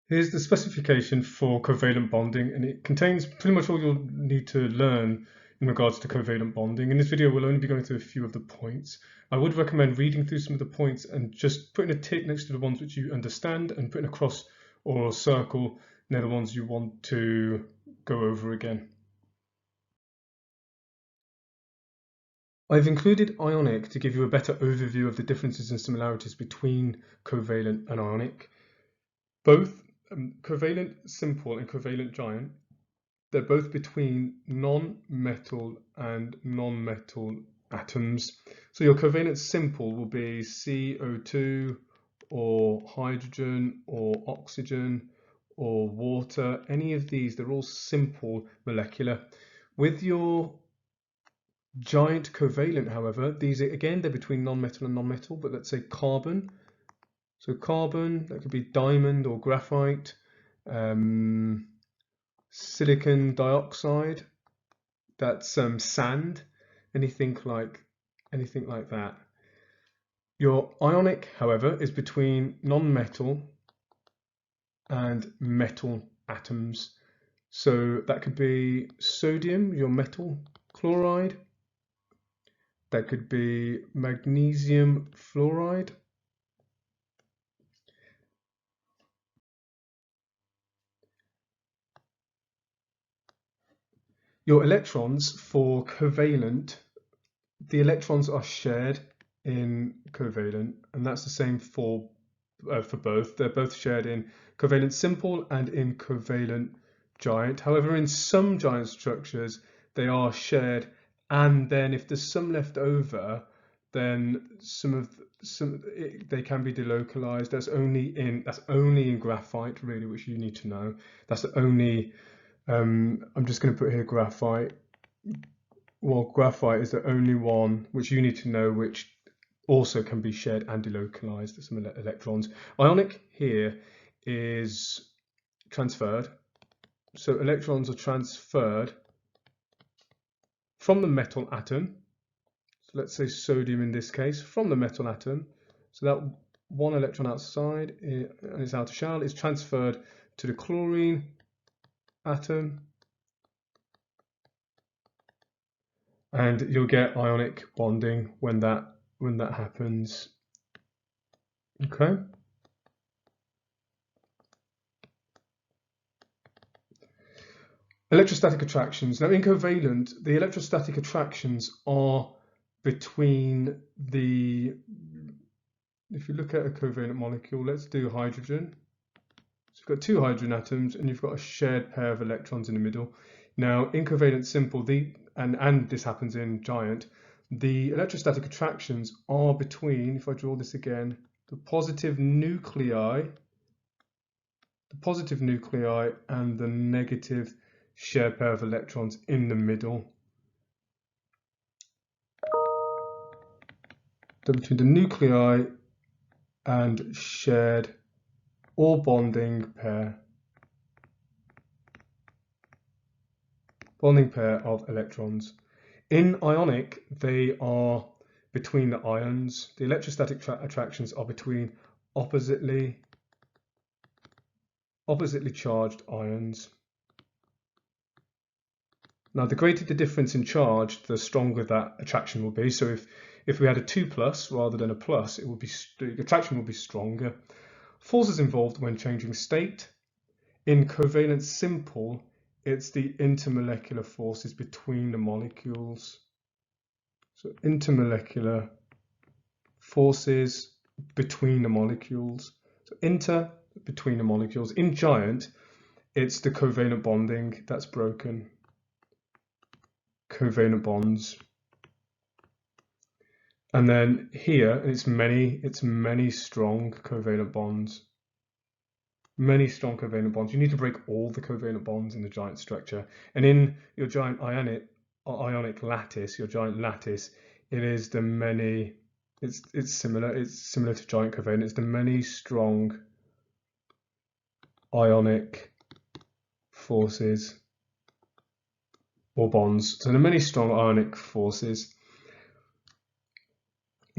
Here's the specification for covalent bonding, and it contains pretty much all you'll need to learn in regards to covalent bonding. In this video, we'll only be going through a few of the points. I would recommend reading through some of the points and just putting a tick next to the ones which you understand and putting a cross or a circle near the ones you want to go over again. I've included ionic to give you a better overview of the differences and similarities between covalent and ionic. Both covalent simple and covalent giant, they're both between non-metal and non-metal atoms. So your covalent simple will be CO2 or hydrogen or oxygen or water. Any of these, they're all simple molecular. With your giant covalent, however, these again, they're between non-metal and non-metal, but let's say carbon. So carbon, that could be diamond or graphite, silicon dioxide, that's sand, anything like that. Your ionic, however, is between non-metal and metal atoms. So that could be sodium, your metal chloride. That could be magnesium fluoride. Your electrons for covalent, the electrons are shared in covalent, and that's the same for both. They're both shared in covalent simple and in covalent giant. However, in some giant structures, they are shared, and then if there's some left over, then they can be delocalized. That's only in graphite, really, which you need to know. That's the only. I'm just going to put here graphite. Well, graphite is the only one which you need to know, which also can be shared and delocalized, some electrons. Ionic here is transferred. So electrons are transferred from the metal atom. So let's say sodium in this case, from the metal atom. So that one electron outside and its outer shell is transferred to the chlorine atom, and you'll get ionic bonding when that happens. Okay. Electrostatic attractions. Now in covalent, the electrostatic attractions are between the, if you look at a covalent molecule, let's do hydrogen. So you've got two hydrogen atoms and you've got a shared pair of electrons in the middle. Now in covalent simple, and this happens in giant, the electrostatic attractions are between, if I draw this again, the positive nuclei and the negative shared pair of electrons in the middle. So between the nuclei and shared or bonding pair of electrons. In ionic, they are between the ions. The electrostatic attractions are between oppositely charged ions. Now, the greater the difference in charge, the stronger that attraction will be. So if we had a 2+ rather than a plus, the attraction will be stronger. Forces involved when changing state. In covalent simple, it's the intermolecular forces between the molecules. So intermolecular forces between the molecules. So between the molecules. In giant, it's the covalent bonding that's broken. Covalent bonds. And then here, it's many strong covalent bonds. Many strong covalent bonds. You need to break all the covalent bonds in the giant structure. And in your giant ionic lattice, your giant lattice, it is the many. It's similar to giant covalent. It's the many strong ionic forces or bonds. So the many strong ionic forces.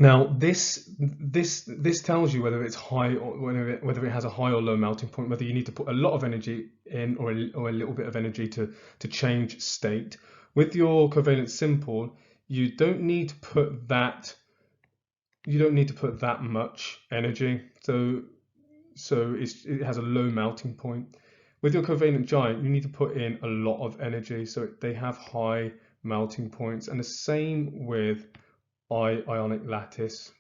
Now this tells you whether it's high or whether it has a high or low melting point, whether you need to put a lot of energy in or a little bit of energy to change state. With your covalent simple, you don't need to put that much energy, so it has a low melting point. With your covalent giant, you need to put in a lot of energy, so they have high melting points, and the same with ionic lattice.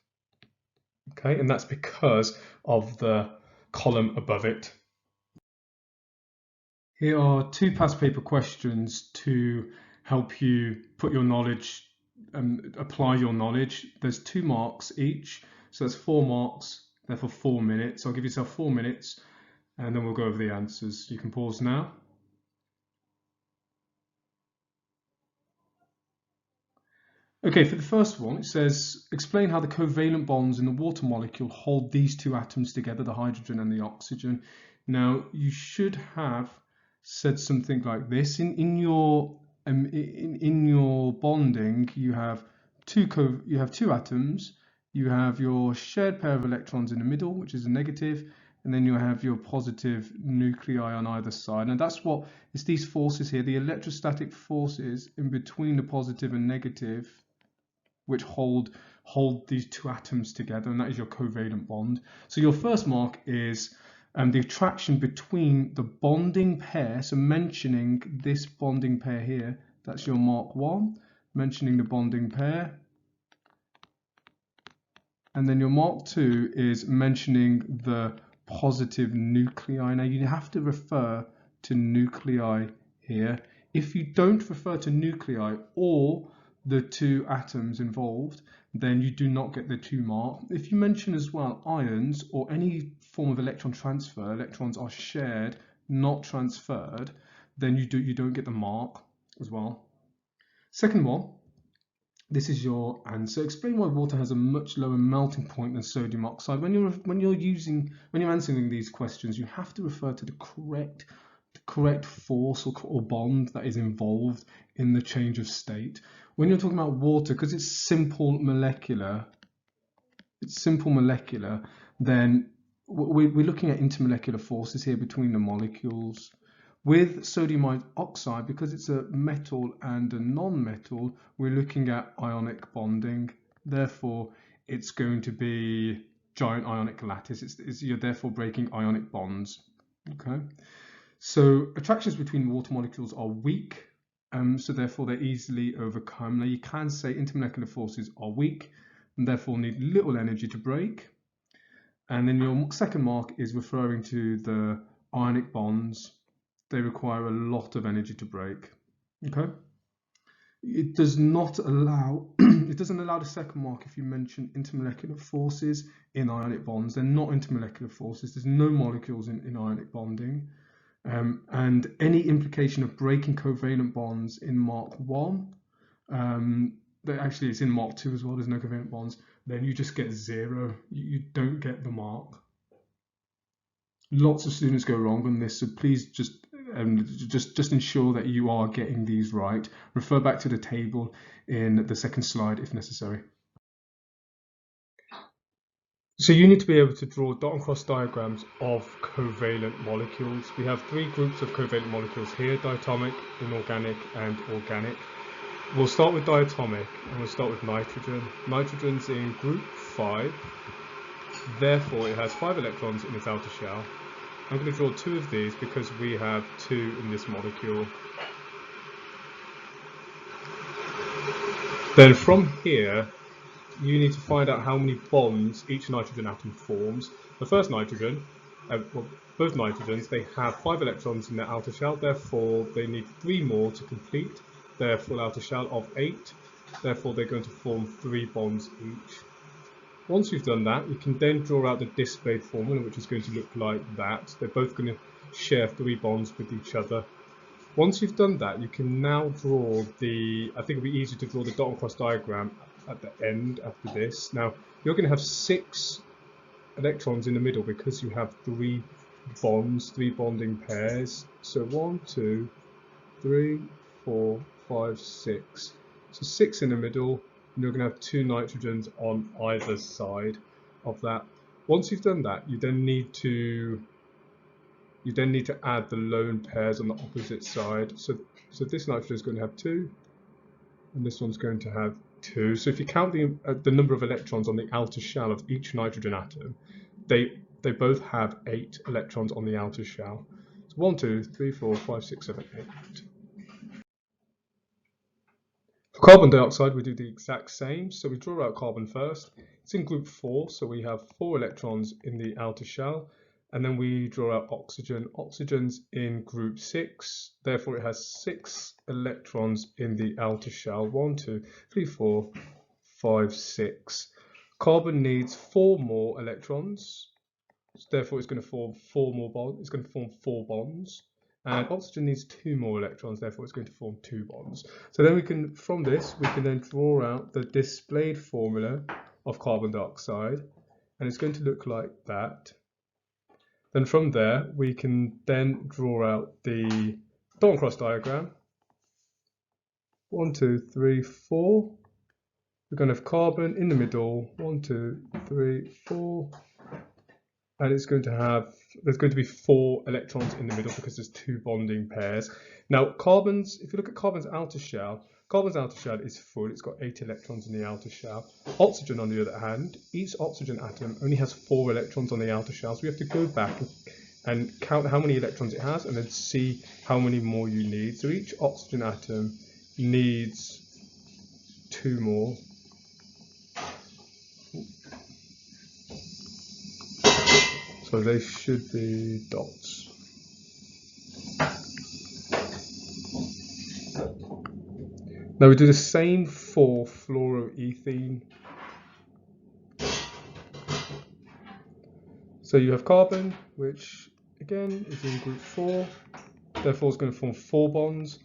Okay, and that's because of the column above it. Here are two past paper questions to help you put your knowledge, apply your knowledge. There's 2 marks each, so that's 4 marks, therefore 4 minutes. I'll give yourself 4 minutes and then we'll go over the answers. You can pause now. Okay, for the first one, it says, explain how the covalent bonds in the water molecule hold these 2 atoms together, the hydrogen and the oxygen. Now, you should have said something like this. In your bonding, you have 2 atoms. You have your shared pair of electrons in the middle, which is a negative, and then you have your positive nuclei on either side. And that's what it's these forces here, the electrostatic forces in between the positive and negative, which hold these 2 atoms together, and that is your covalent bond. So your first mark is the attraction between the bonding pair, so mentioning this bonding pair here, that's your mark 1, mentioning the bonding pair. And then your mark 2 is mentioning the positive nuclei. Now you have to refer to nuclei here. If you don't refer to nuclei or the 2 atoms involved, then you do not get the 2 mark. If you mention as well ions or any form of electron transfer, electrons are shared, not transferred, then you don't get the mark as well. Second one, this is your answer. Explain why water has a much lower melting point than sodium oxide. When you're answering these questions, you have to refer to the correct force or bond that is involved in the change of state. When you're talking about water, because it's simple molecular, then we're looking at intermolecular forces here between the molecules. With sodium oxide, because it's a metal and a non-metal, we're looking at ionic bonding. Therefore, it's going to be giant ionic lattice. You're therefore breaking ionic bonds. Okay. So attractions between water molecules are weak, so therefore they're easily overcome. Now you can say intermolecular forces are weak and therefore need little energy to break. And then your second mark is referring to the ionic bonds. They require a lot of energy to break. Okay. It does not allow it doesn't allow the second mark if you mention intermolecular forces in ionic bonds. They're not intermolecular forces. There's no molecules in ionic bonding. And any implication of breaking covalent bonds in Mark 1, actually it's in Mark 2 as well, there's no covalent bonds, then you just get 0. You don't get the mark. Lots of students go wrong on this, so please just ensure that you are getting these right. Refer back to the table in the second slide if necessary. So you need to be able to draw dot and cross diagrams of covalent molecules. We have 3 groups of covalent molecules here: diatomic, inorganic, and organic. We'll start with diatomic, and we'll start with nitrogen. Nitrogen's in group 5, therefore it has 5 electrons in its outer shell. I'm going to draw 2 of these because we have 2 in this molecule. Then from here, you need to find out how many bonds each nitrogen atom forms. The first nitrogen, both nitrogens, they have 5 electrons in their outer shell, therefore they need 3 more to complete their full outer shell of 8. Therefore they're going to form 3 bonds each. Once you've done that, you can then draw out the displayed formula, which is going to look like that. They're both going to share 3 bonds with each other. Once you've done that, you can now draw I think it'll be easier to draw the dot and cross diagram at the end after this. Now, you're going to have 6 electrons in the middle because you have 3 bonds, 3 bonding pairs. So 1, 2, 3, 4, 5, 6. So 6 in the middle, and you're going to have 2 nitrogens on either side of that. Once you've done that, you then need to add the lone pairs on the opposite side. So this nitrogen is going to have 2, and this one's going to have 2. So if you count the number of electrons on the outer shell of each nitrogen atom, they both have 8 electrons on the outer shell. So 1, 2, 3, 4, 5, 6, 7, 8. For carbon dioxide, we do the exact same. So we draw out carbon first. It's in group 4, so we have 4 electrons in the outer shell. And then we draw out oxygen. Oxygen's in group 6, therefore it has 6 electrons in the outer shell. 1, 2, 3, 4, 5, 6. Carbon needs 4 more electrons, therefore it's going to form 4 more bonds. It's going to form 4 bonds. And oxygen needs 2 more electrons, therefore it's going to form 2 bonds. So then from this, we can then draw out the displayed formula of carbon dioxide, and it's going to look like that. Then from there, we can then draw out the dot and cross diagram. 1, 2, 3, 4. We're going to have carbon in the middle. 1, 2, 3, 4. And there's going to be 4 electrons in the middle because there's 2 bonding pairs. Now, if you look at carbon's outer shell is full. It's got 8 electrons in the outer shell. Oxygen, on the other hand, each oxygen atom only has 4 electrons on the outer shell. So we have to go back and count how many electrons it has and then see how many more you need. So each oxygen atom needs 2 more. So they should be dots. Now we do the same for fluoroethene. So you have carbon, which again is in group 4, therefore it's going to form 4 bonds.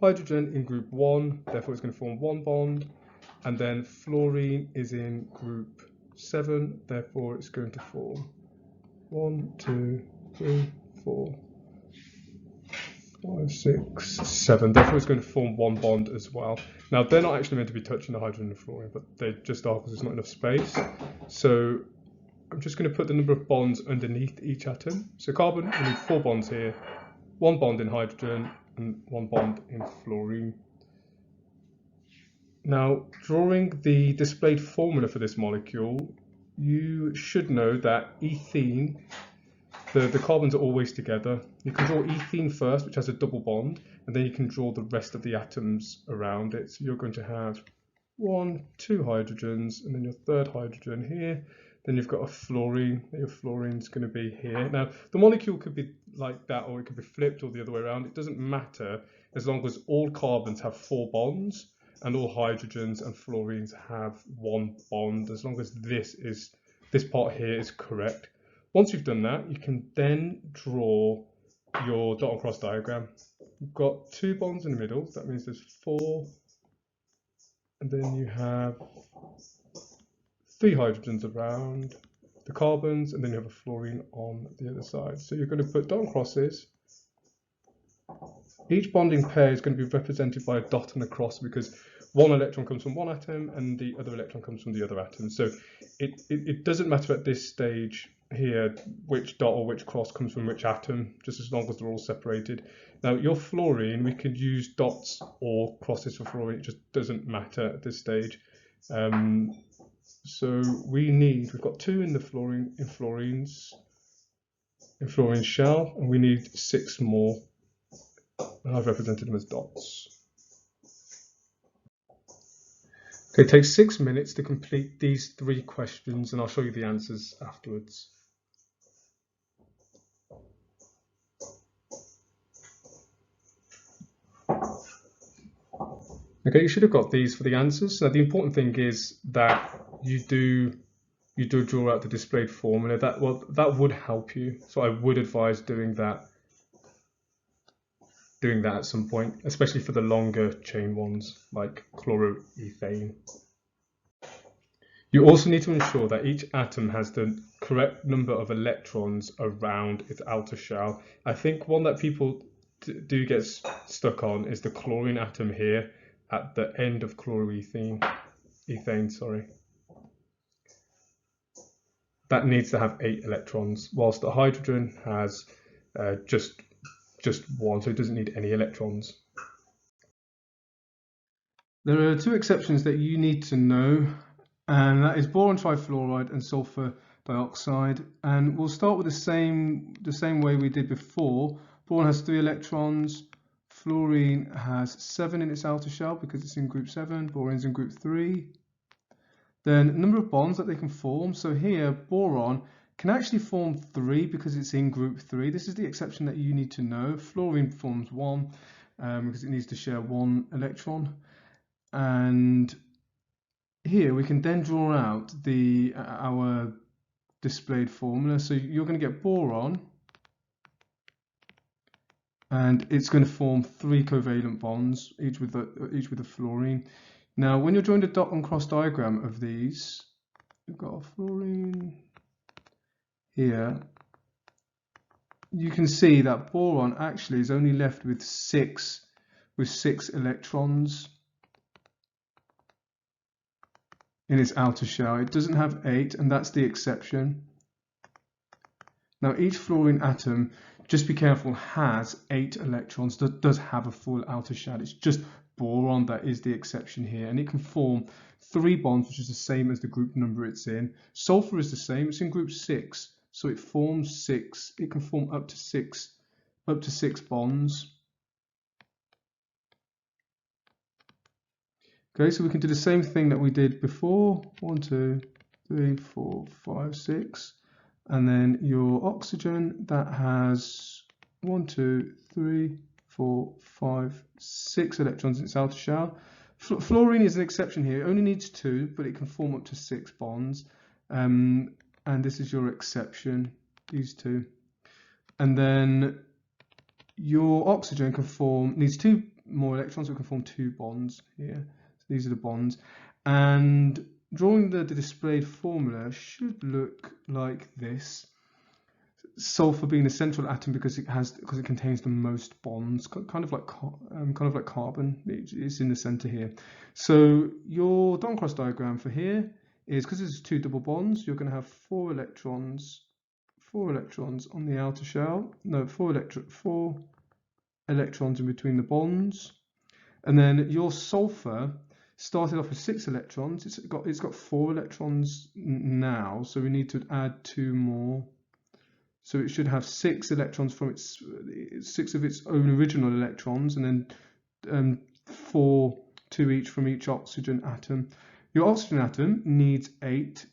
Hydrogen in group 1, therefore it's going to form 1 bond. And then fluorine is in group 7, therefore it's going to form 1, 2, 3, 4, 5, 6, 7. Therefore, it's going to form 1 bond as well. Now, they're not actually meant to be touching the hydrogen and fluorine, but they just are because there's not enough space. So I'm just going to put the number of bonds underneath each atom. So carbon, we need 4 bonds here, 1 bond in hydrogen and 1 bond in fluorine. Now, drawing the displayed formula for this molecule, you should know that ethene, the carbons are always together. You can draw ethene first, which has a double bond, and then you can draw the rest of the atoms around it. So you're going to have 1, 2 hydrogens, and then your third hydrogen here. Then you've got a fluorine. Your fluorine's going to be here. Now, the molecule could be like that, or it could be flipped, or the other way around. It doesn't matter as long as all carbons have 4 bonds, and all hydrogens and fluorines have 1 bond, as long as this part here is correct. Once you've done that, you can then draw your dot and cross diagram. You've got 2 bonds in the middle, so that means there's 4, and then you have 3 hydrogens around the carbons, and then you have a fluorine on the other side. So you're going to put dot and crosses. Each bonding pair is going to be represented by a dot and a cross because one electron comes from one atom and the other electron comes from the other atom. So it doesn't matter at this stage here which dot or which cross comes from which atom, just as long as they're all separated. Now your fluorine, we could use dots or crosses for fluorine, it just doesn't matter at this stage. So we've got 2 in the fluorine's shell, and we need 6 more. And I've represented them as dots. Okay, it takes 6 minutes to complete these 3 questions, and I'll show you the answers afterwards. Okay, you should have got these for the answers. Now, the important thing is that you do draw out the displayed formula. That would help you. So I would advise doing that at some point, especially for the longer chain ones like chloroethane. You also need to ensure that each atom has the correct number of electrons around its outer shell. I think one that people do get stuck on is the chlorine atom here at the end of chloroethene. ethane, sorry. That needs to have 8 electrons, whilst the hydrogen has just one, so it doesn't need any electrons. There are 2 exceptions that you need to know, and that is boron trifluoride and sulfur dioxide. And we'll start with the same way we did before. Boron has 3 electrons, fluorine has 7 in its outer shell because it's in group 7, boron's in group 3. Then number of bonds that they can form. So here, boron can actually form 3 because it's in group 3. This is the exception that you need to know. Fluorine forms 1 because it needs to share 1 electron. And here we can then draw out our displayed formula. So you're going to get boron, and it's going to form 3 covalent bonds, each with a fluorine. Now, when you're drawing the dot and cross diagram of these, you've got a fluorine here. You can see that boron actually is only left with 6 electrons in its outer shell. It doesn't have 8, and that's the exception. Now, each fluorine atom, just be careful, has 8 electrons, does have a full outer shell. It's just boron that is the exception here, and it can form 3 bonds, which is the same as the group number it's in. Sulfur is the same, it's in group 6, so it forms 6. It can form up to 6 bonds. Okay, so we can do the same thing that we did before. 1, 2, 3, 4, 5, 6. And then your oxygen, that has 1, 2, 3, 4, 5, 6 electrons in its outer shell. Fluorine is an exception here. It only needs 2, but it can form up to 6 bonds. And this is your exception, these 2. And then your oxygen needs 2 more electrons, so it can form 2 bonds here. So these are the bonds. And drawing the displayed formula should look like this. Sulfur being the central atom because it contains the most bonds, kind of like carbon. It's in the center here. So your dot and cross diagram for here is, because it's 2 double bonds, you're going to have 4 electrons on the outer shell. No, 4 electrons in between the bonds. And then your sulfur started off with 6 electrons. It's got 4 electrons now, so we need to add 2 more. So it should have 6 electrons from 6 of its own original electrons, and then 2 each from each oxygen atom. Your oxygen atom needs 8,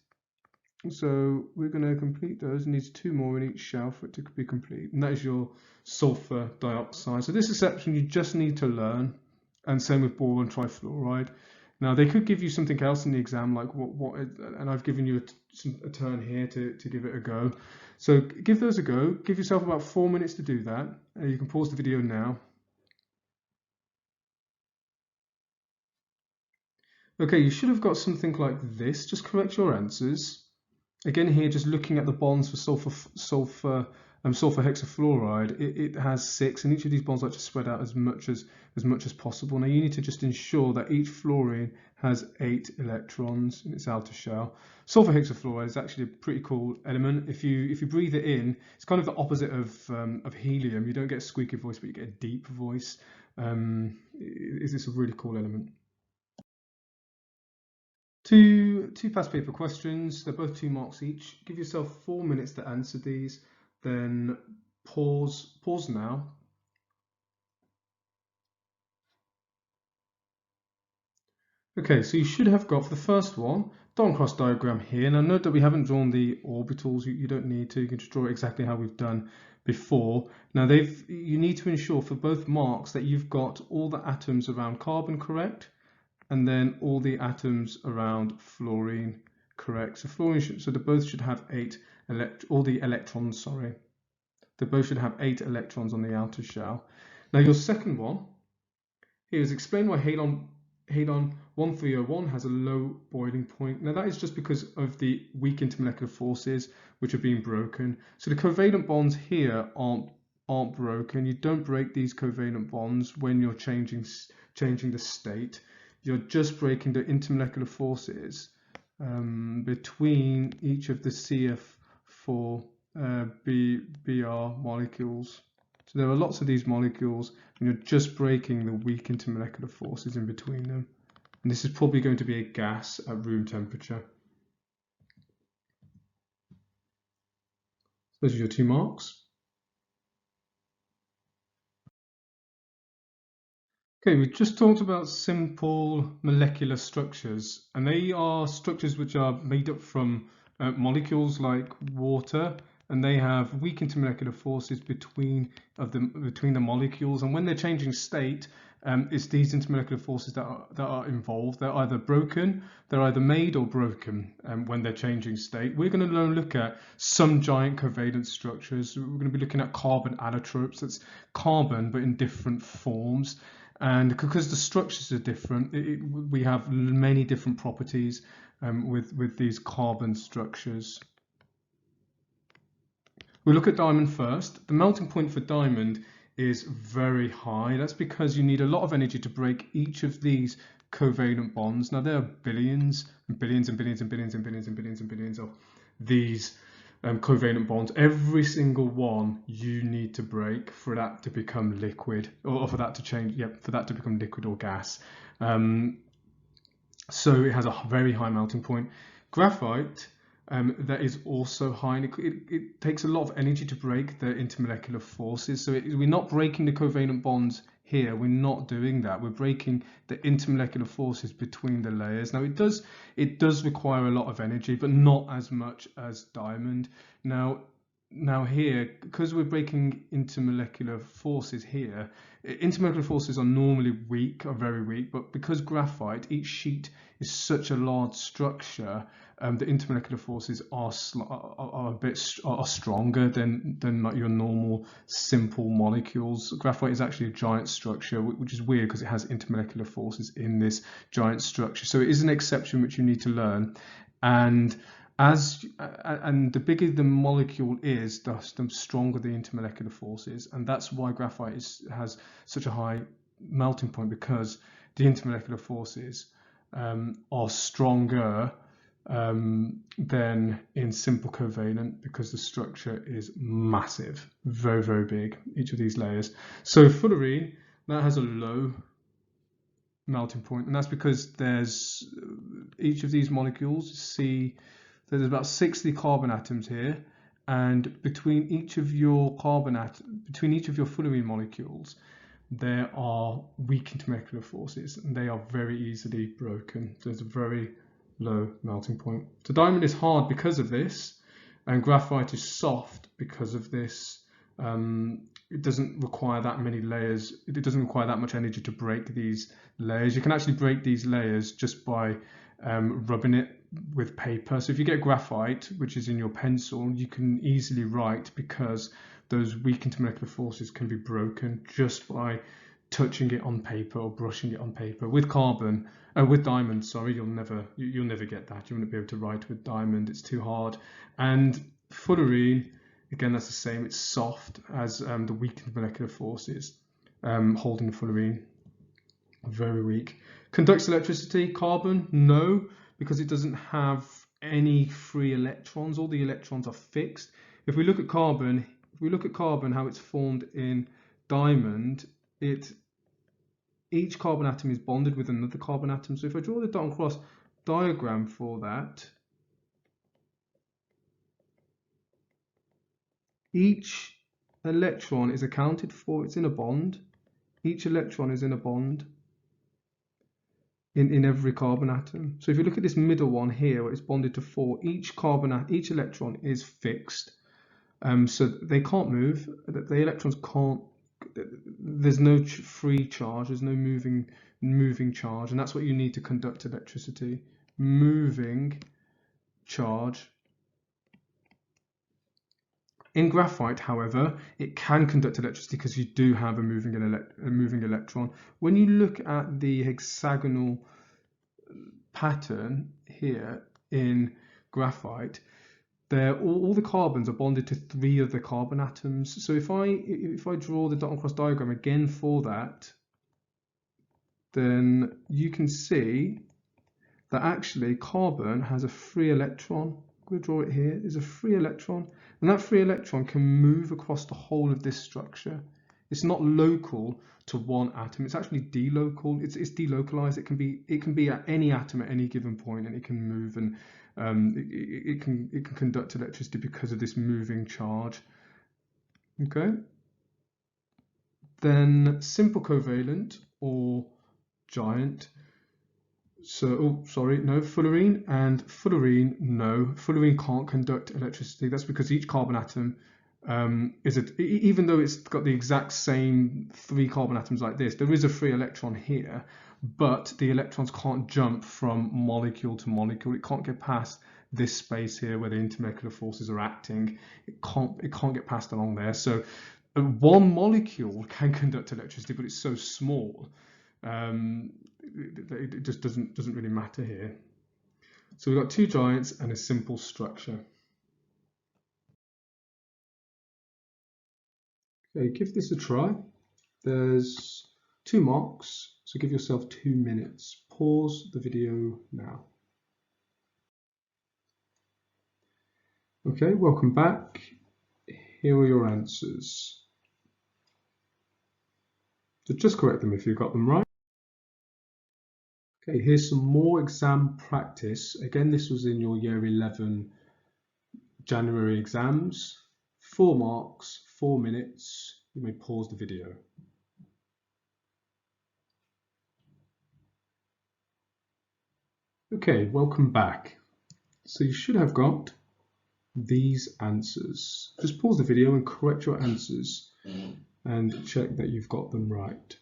so we're going to complete those. It needs 2 more in each shell for it to be complete, and that is your sulfur dioxide. So this exception you just need to learn, and same with boron trifluoride. Now they could give you something else in the exam, like and I've given you a turn here to give it a go. So give those a go. Give yourself about 4 minutes to do that. You can pause the video now. Okay, you should have got something like this. Just correct your answers. Again here, just looking at the bonds for sulfur hexafluoride, it has 6, and each of these bonds like to spread out as much as possible. Now you need to just ensure that each fluorine has 8 electrons in its outer shell. Sulfur hexafluoride is actually a pretty cool element. If you breathe it in, it's kind of the opposite of helium. You don't get a squeaky voice, but you get a deep voice. Is this a really cool element? Two past paper questions. They're both 2 marks each. Give yourself 4 minutes to answer these. Then pause now. Okay, so you should have got, for the first one, dot and cross diagram here. Now note that we haven't drawn the orbitals. You don't need to. You can just draw it exactly how we've done before. Now you need to ensure for both marks that you've got all the atoms around carbon correct, and then all the atoms around fluorine correct. So fluorine they both should have 8 all the electrons, sorry. They both should have 8 electrons on the outer shell. Now your second one here is explain why halon 1301 has a low boiling point. Now that is just because of the weak intermolecular forces which are being broken. So the covalent bonds here aren't broken. You don't break these covalent bonds when you're changing the state. you're just breaking the intermolecular forces between each of the CF4 Br molecules. So there are lots of these molecules, and you're just breaking the weak intermolecular forces in between them. And this is probably going to be a gas at room temperature. Those are your 2 marks. Okay, we just talked about simple molecular structures, and they are structures which are made up from molecules like water, and they have weak intermolecular forces between the molecules, and when they're changing state, it's these intermolecular forces that are involved. They're either broken, they're either made or broken when they're changing state. We're going to look at some giant covalent structures. We're going to be looking at carbon allotropes. That's carbon but in different forms. And because the structures are different, we have many different properties with these carbon structures. We look at diamond first. The melting point for diamond is very high. That's because you need a lot of energy to break each of these covalent bonds. Now there are billions and billions and billions and billions and billions and billions and billions of these covalent bonds. Every single one you need to break for that to become liquid, or for that to change, for that to become liquid or gas. So it has a very high melting point. Graphite, that is also high, and it takes a lot of energy to break the intermolecular forces. So we're not breaking the covalent bonds here, we're not doing that. We're breaking the intermolecular forces between the layers. Now it does require a lot of energy, but not as much as diamond. Now here, because we're breaking intermolecular forces here, intermolecular forces are normally weak, are very weak, but because graphite, each sheet is such a large structure, the intermolecular forces are stronger than like your normal simple molecules. Graphite is actually a giant structure, which is weird because it has intermolecular forces in this giant structure. So it is an exception which you need to learn, and the bigger the molecule is, the stronger the intermolecular forces, and that's why graphite has such a high melting point, because the intermolecular forces are stronger than in simple covalent, because the structure is massive, very, very big, each of these layers. So fullerene, that has a low melting point, and that's because there's each of these molecules, there's about 60 carbon atoms here, and between each of your fullerene molecules, there are weak intermolecular forces, and they are very easily broken. So there's a very low melting point. So diamond is hard because of this, and graphite is soft because of this. It doesn't require that many layers. It doesn't require that much energy to break these layers. You can actually break these layers just by rubbing it with paper. So if you get graphite, which is in your pencil, you can easily write, because those weak intermolecular forces can be broken just by touching it on paper or brushing it on paper. With diamond, sorry, you'll never get that. You won't be able to write with diamond. It's too hard. And fullerene, again, that's the same. It's soft as the weak intermolecular forces holding the fullerene. Very weak. Conducts electricity. Carbon, no, because it doesn't have any free electrons. All the electrons are fixed. If we look at carbon, how it's formed in diamond, each carbon atom is bonded with another carbon atom. So if I draw the dot and cross diagram for that, each electron is accounted for. It's in a bond. Each electron is in a bond in every carbon atom. So if you look at this middle one here, where it's bonded to 4, each electron is fixed. So they can't move. The electrons can't. There's no free charge. There's no moving charge, and that's what you need to conduct electricity. Moving charge. In graphite, however, it can conduct electricity because you do have a moving electron. When you look at the hexagonal pattern here in graphite, all the carbons are bonded to 3 of the carbon atoms. So if I draw the dot and cross diagram again for that, then you can see that actually carbon has a free electron. I'm going to draw it here. There's a free electron, and that free electron can move across the whole of this structure. It's not local to one atom. It's actually delocal. It's delocalized. It can be at any atom at any given point, and it can move, and it can conduct electricity because of this moving charge. Okay. Then simple covalent or giant. So, oh, sorry, no, fullerene and fullerene, no, fullerene can't conduct electricity. That's because each carbon atom even though it's got the exact same 3 carbon atoms like this, there is a free electron here, but the electrons can't jump from molecule to molecule. It can't get past this space here where the intermolecular forces are acting. It can't get past along there. So one molecule can conduct electricity, but it's so small. It just doesn't really matter here. So we've got 2 giants and a simple structure. Okay, give this a try. There's 2 marks, so give yourself 2 minutes. Pause the video now. Okay, welcome back. Here are your answers. So just correct them if you've got them right. Okay, here's some more exam practice. Again, this was in your year 11 January exams. 4 marks, 4 minutes. You may pause the video. Okay, welcome back. So you should have got these answers. Just pause the video and correct your answers and check that you've got them right.